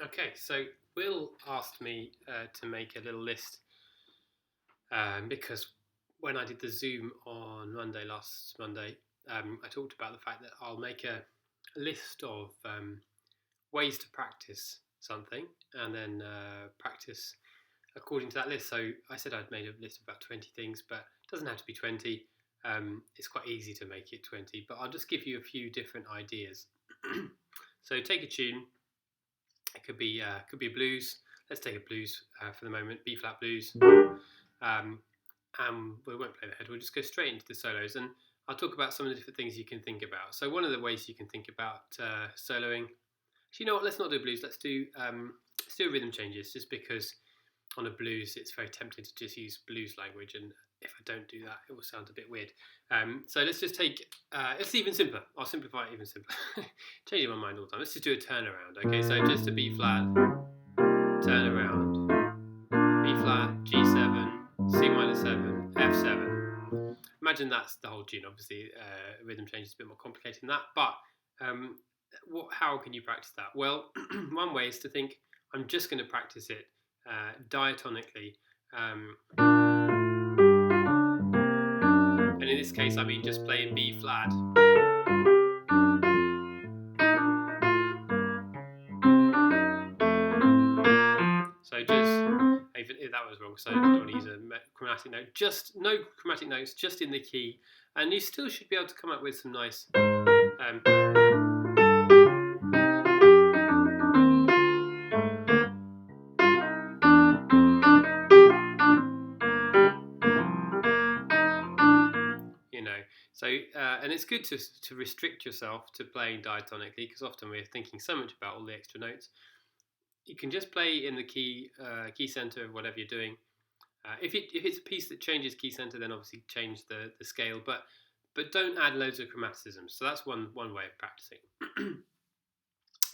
Okay, so Will asked me to make a little list because when I did the Zoom on last Monday, I talked about the fact that I'll make a list of ways to practice something and then practice according to that list. So I said I'd made a list of about 20 things, but it doesn't have to be 20. It's quite easy to make it 20, but I'll just give you a few different ideas. So take a tune. It could be a blues. Let's take a blues for the moment, B flat blues. And we won't play the head. We'll just go straight into the solos, and I'll talk about some of the different things you can think about. So one of the ways you can think about soloing. Actually, you know what? Let's not do blues. Let's do rhythm changes, just because on a blues it's very tempting to just use blues language, and if I don't do that, it will sound a bit weird. So let's just take it's even simpler. I'll simplify it even simpler. Changing my mind all the time. Let's just do a turnaround. Okay, so just a B flat, turn around, B flat, G7, C minor 7, F7. Imagine that's the whole tune. Obviously, rhythm change is a bit more complicated than that, but how can you practice that? Well, one way is to think, I'm just going to practice it diatonically. And in this case, I mean just playing B flat. So just, if that was wrong, so I don't want to use a chromatic note. Just no chromatic notes, just in the key, and you still should be able to come up with some nice. So and it's good to restrict yourself to playing diatonically, because often we're thinking so much about all the extra notes. You can just play in the key center of whatever you're doing. If it's a piece that changes key center, then obviously change the scale, but don't add loads of chromaticism. So that's one way of practicing.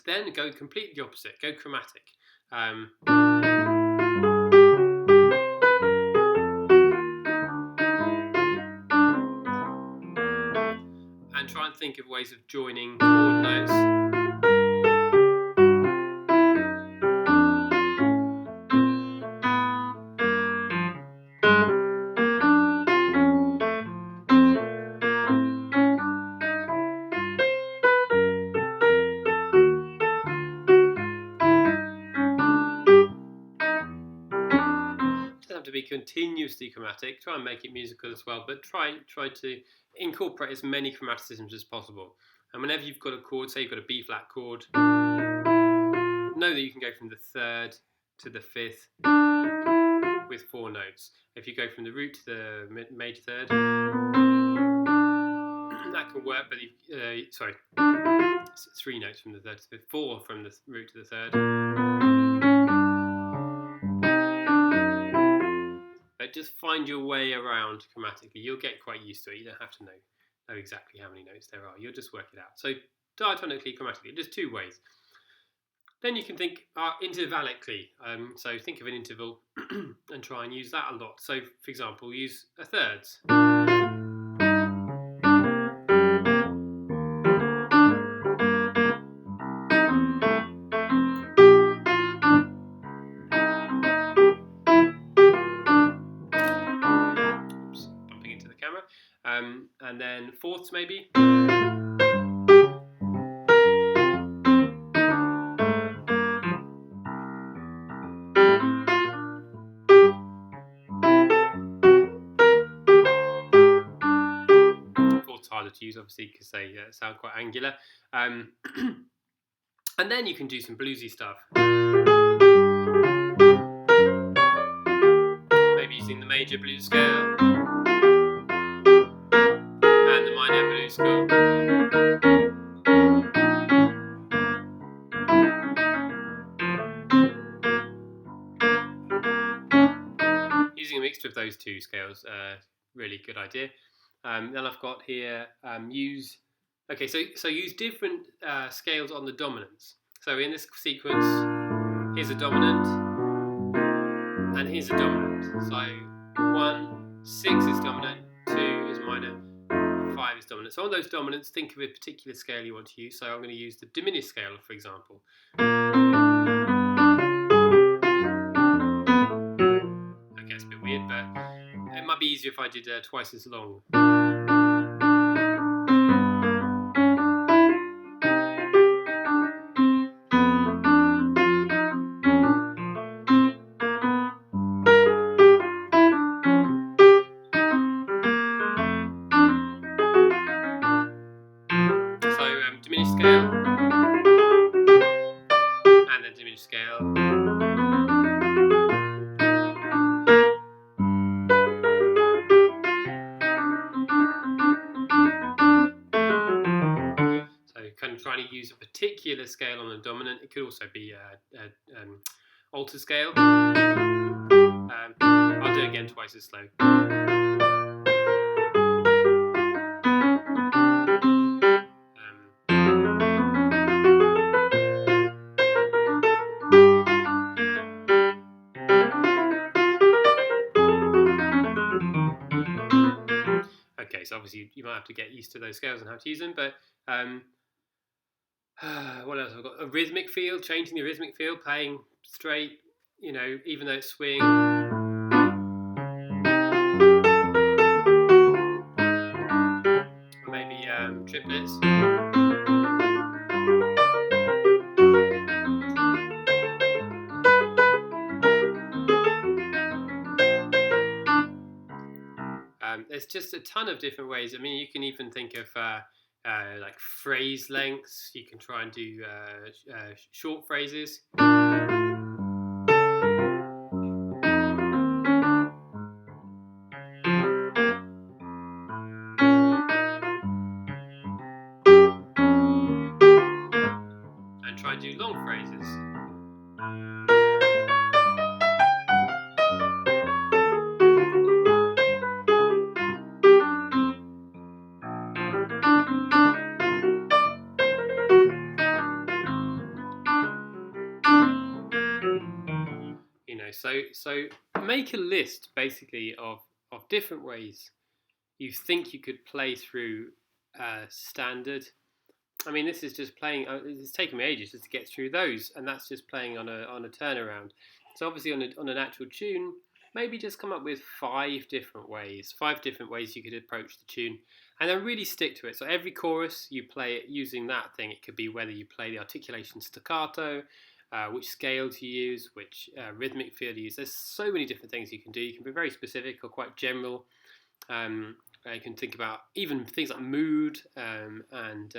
Then go completely the opposite. Go chromatic. And try and think of ways of joining chord notes. Have to be continuously chromatic. Try and make it musical as well, but try to incorporate as many chromaticisms as possible. And whenever you've got a chord, say you've got a B flat chord, know that you can go from the third to the fifth with 4 notes. If you go from the root to the major third, that can work, but sorry, 3 notes from the third to the fifth, 4 from the root to the third. Just find your way around chromatically. You'll get quite used to it. You don't have to know exactly how many notes there are. You'll just work it out. So diatonically, chromatically, just 2 ways. Then you can think intervallically. So think of an interval and try and use that a lot. So for example, use a thirds. And then fourths maybe. Fourths harder to use, obviously, because they sound quite angular. And then you can do some bluesy stuff. Maybe using the major blues scale. And the minor blues scale. Using a mixture of those 2 scales, really good idea. Then I've got here use different scales on the dominants. So in this sequence, here's a dominant, and here's a dominant. So 1, 6 is dominant, 2 is minor, 5 is dominant. So on those dominants, think of a particular scale you want to use. So I'm going to use the diminished scale, for example. easier if I did twice as long. So diminished scale, and then diminished scale. So kind of trying to use a particular scale on a dominant. It could also be altered scale. I'll do it again twice as slow. Okay, so obviously you might have to get used to those scales and how to use them, but what else? I've got a rhythmic feel, changing the rhythmic feel, playing straight, even though it's swing. Or maybe triplets. There's just a ton of different ways. I mean, you can even think of like phrase lengths. You can try and do short phrases. And try and do long phrases. So make a list basically of different ways you think you could play through standard. I mean, this is just playing. It's taken me ages just to get through those, and that's just playing on a turnaround. So obviously on an actual tune, maybe just come up with 5 different ways you could approach the tune, and then really stick to it. So every chorus you play it using that thing. It could be whether you play the articulation staccato, which scale to use, which rhythmic feel to use. There's so many different things you can do. You can be very specific or quite general. You can think about even things like mood and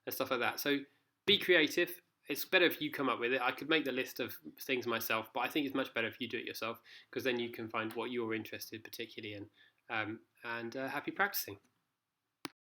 stuff like that. So be creative. It's better if you come up with it. I could make the list of things myself, but I think it's much better if you do it yourself, because then you can find what you're interested particularly in. And happy practicing.